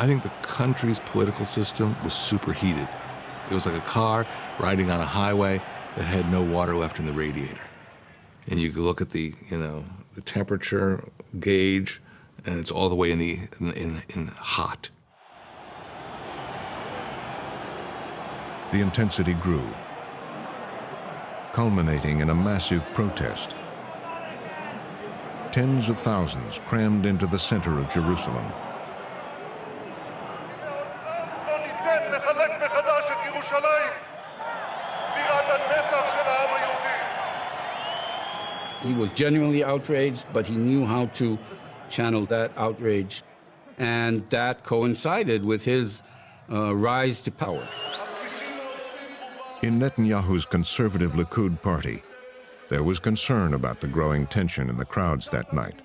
I think the country's political system was superheated. It was like a car riding on a highway that had no water left in the radiator. And you could look at the temperature gauge, and it's all the way in hot. The intensity grew, culminating in a massive protest. Tens of thousands crammed into the center of Jerusalem. He was genuinely outraged, but he knew how to channel that outrage, and that coincided with his rise to power. In Netanyahu's conservative Likud party, there was concern about the growing tension in the crowds that night.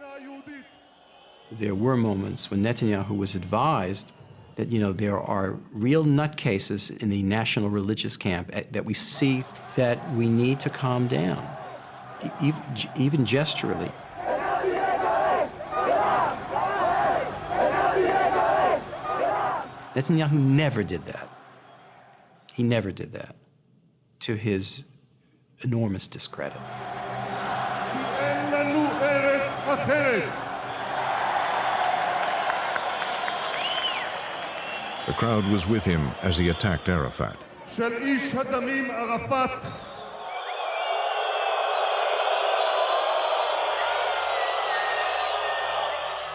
There were moments when Netanyahu was advised that, there are real nutcases in the national religious camp that we see that we need to calm down, even gesturally. Netanyahu never did that. He never did that, to his enormous discredit. The crowd was with him as he attacked Arafat.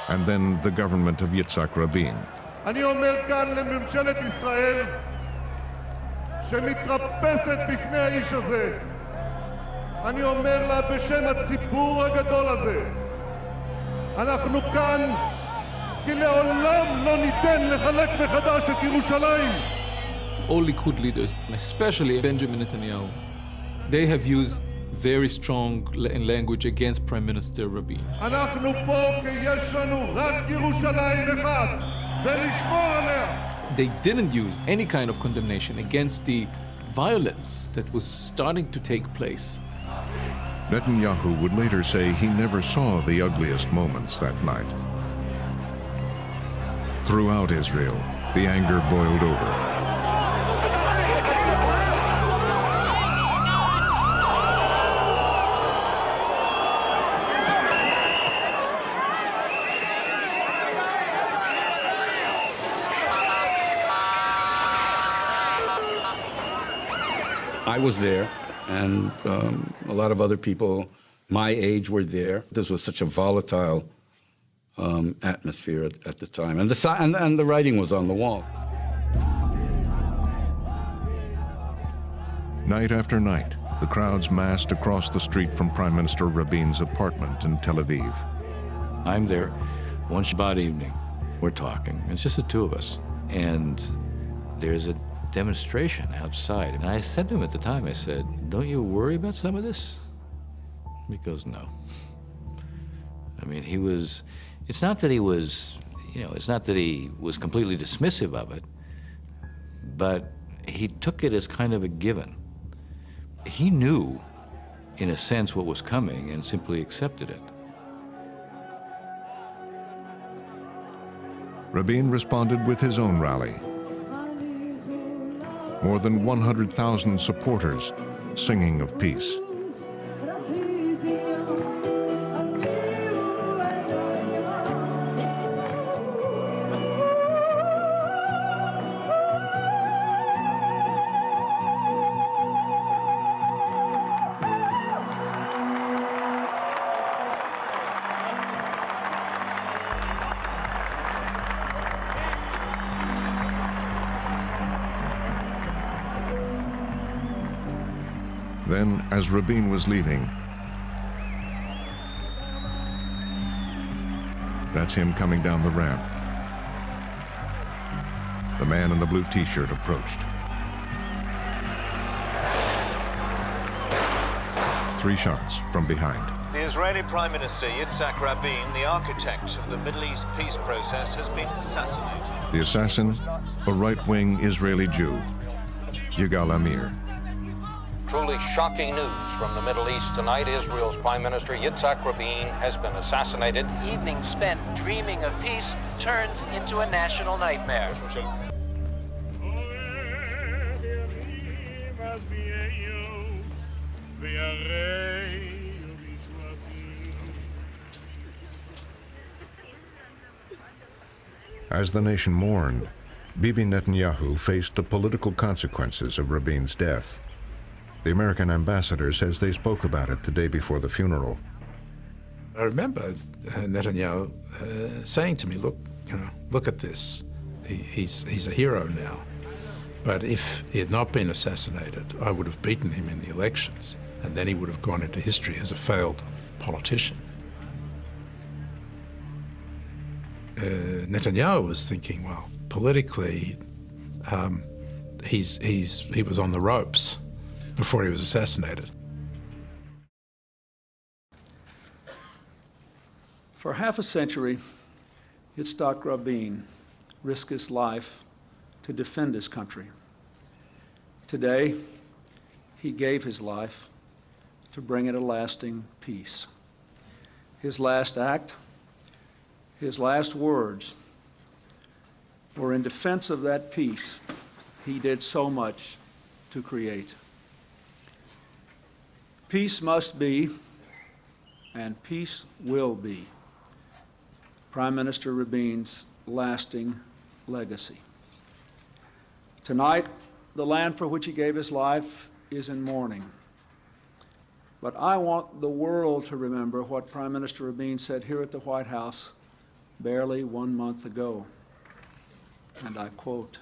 And then the government of Yitzhak Rabin. אני אומר כאן לממשלת ישראל שמתרפסת בפני האיש הזה. אני אומר לה בשם הציבור הגדול הזה. אנחנו כאן כי לעולם לא ניתן לחלק מחדש את ירושלים. All Likud leaders, especially Benjamin Netanyahu, they have used very strong language against Prime Minister Rabin. אנחנו פה כי יש לנו רק ירושלים אחת ונשמור עליה. They didn't use any kind of condemnation against the violence that was starting to take place. Netanyahu would later say he never saw the ugliest moments that night. Throughout Israel, the anger boiled over. I was there, and a lot of other people my age were there. This was such a volatile atmosphere at the time, and the writing was on the wall. Night after night, the crowds massed across the street from Prime Minister Rabin's apartment in Tel Aviv. I'm there one Shabbat evening. We're talking. It's just the two of us, and there's a demonstration outside. And I said to him at the time, I said, "Don't you worry about some of this?" He goes, "No." I mean, it's not that he was, it's not that he was completely dismissive of it, but he took it as kind of a given. He knew, in a sense, what was coming and simply accepted it. Rabin responded with his own rally. More than 100,000 supporters singing of peace. Then, as Rabin was leaving, that's him coming down the ramp. The man in the blue t-shirt approached. 3 shots from behind. The Israeli Prime Minister Yitzhak Rabin, the architect of the Middle East peace process, has been assassinated. The assassin, a right-wing Israeli Jew, Yigal Amir. Truly shocking news from the Middle East tonight. Israel's Prime Minister Yitzhak Rabin has been assassinated. Evening spent dreaming of peace turns into a national nightmare. As the nation mourned, Bibi Netanyahu faced the political consequences of Rabin's death. The American ambassador says they spoke about it the day before the funeral. I remember Netanyahu saying to me, look, look at this. He's a hero now. But if he had not been assassinated, I would have beaten him in the elections, and then he would have gone into history as a failed politician. Netanyahu was thinking, well, politically, he was on the ropes before he was assassinated. For half a century, Yitzhak Rabin risked his life to defend his country. Today, he gave his life to bring it a lasting peace. His last act, his last words were in defense of that peace he did so much to create. Peace must be, and peace will be, Prime Minister Rabin's lasting legacy. Tonight, the land for which he gave his life is in mourning. But I want the world to remember what Prime Minister Rabin said here at the White House barely 1 month ago. And I quote,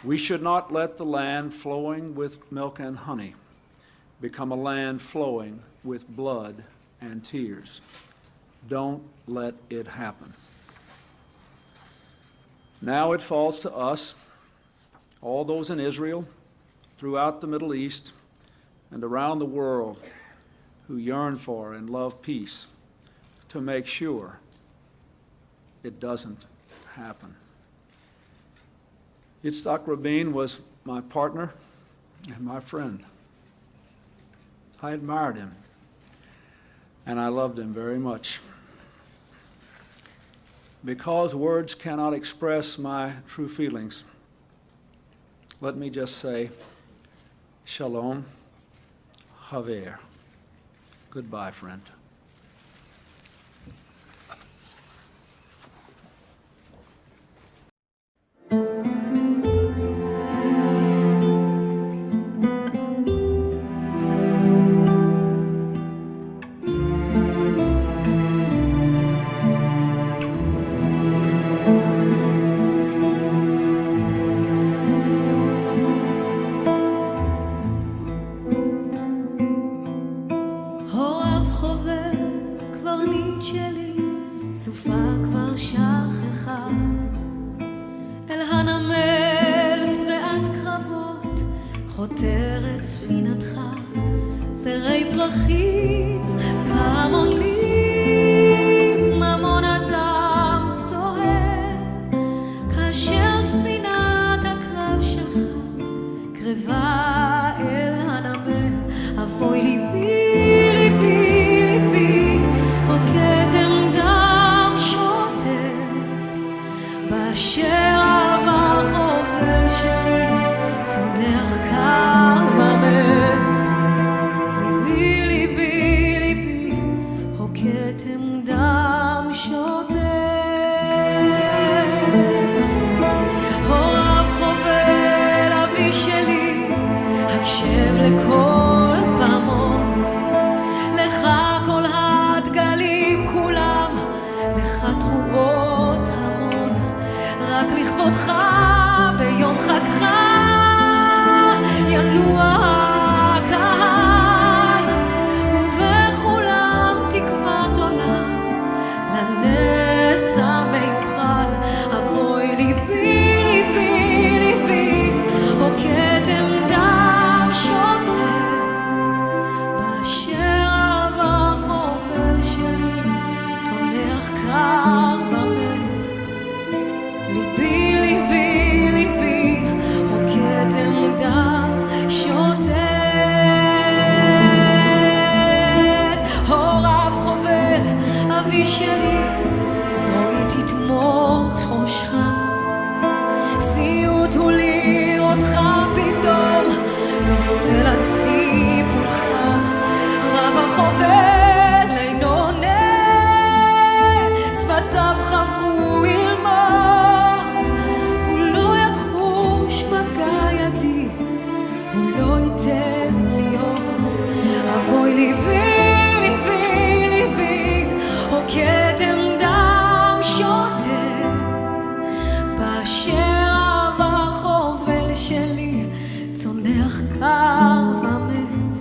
"We should not let the land flowing with milk and honey become a land flowing with blood and tears. Don't let it happen." Now it falls to us, all those in Israel, throughout the Middle East, and around the world who yearn for and love peace, to make sure it doesn't happen. Yitzhak Rabin was my partner and my friend. I admired him, and I loved him very much. Because words cannot express my true feelings, let me just say, Shalom, Haver. Goodbye, friend. חותרת ספינתך, זרי פרחים, פעמונים, המון אדם צוהר, כאשר ספינת הקרב שלך קרבה אל הנמל, אבוי ליבי, ליבי, ליבי, וכתם דם שוטט, באשר עבר חובל שלי, צונח קר ומת. ליבי, ליבי, ליבי, וכתם דם שוטט. הוריו חובל אבי שלי, הקשב לכל פעמון, לך כל הדגלים כולם, לך תרועות המון, רק לכבודך ביום חגך ינוע הקהל, ובכולם תקוות עולם לנס המיוחל. אבוי ליבי, ליבי, ליבי, וכתם דם שוטט, באשר עבר חובל שלי, צונח קר ומת. ליבי, ליבי, ליבי, וכתם דם שוטט. שלי, זוהי תתמוך ראשך. סיוט הוא לראותך פתאום, נופל על סיפולך, רב החובל אינו עונה, שפתיו חברו ילמות, הוא לא יחוש מגע ידי, הוא לא ייתן להיות. אבוי ליבי, ליבי, ליבי, או כתם דם שוטט, באשר עבר חובל שלי, צונח קר ומת.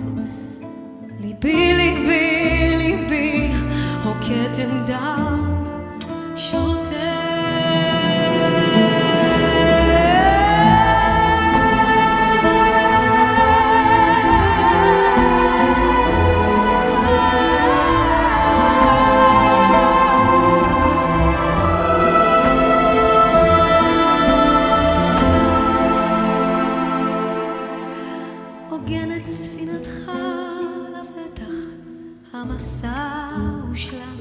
ליבי, ליבי, ליבי, או כתם דם שוטט. עוגנת ספינתך לבטח, המסע הושלם.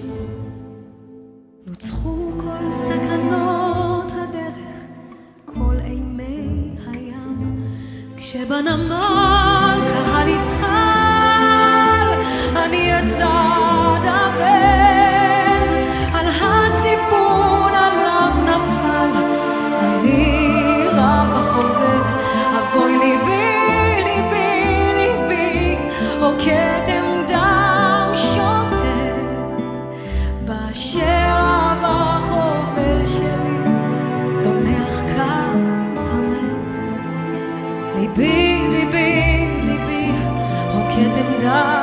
נוצחו כל סכנות הדרך, כל אימי הים. כשבנמל קהל יצחל, אני אצעד אבל, על הסיפון עליו נפל, אוויר רב החובל. אבוי ליבי, ליבי, ליבי, או כתם דם שוטט, באשר עבר חובל שלי, צונח קר ומת. ליבי, ליבי, ליבי, או כתם דם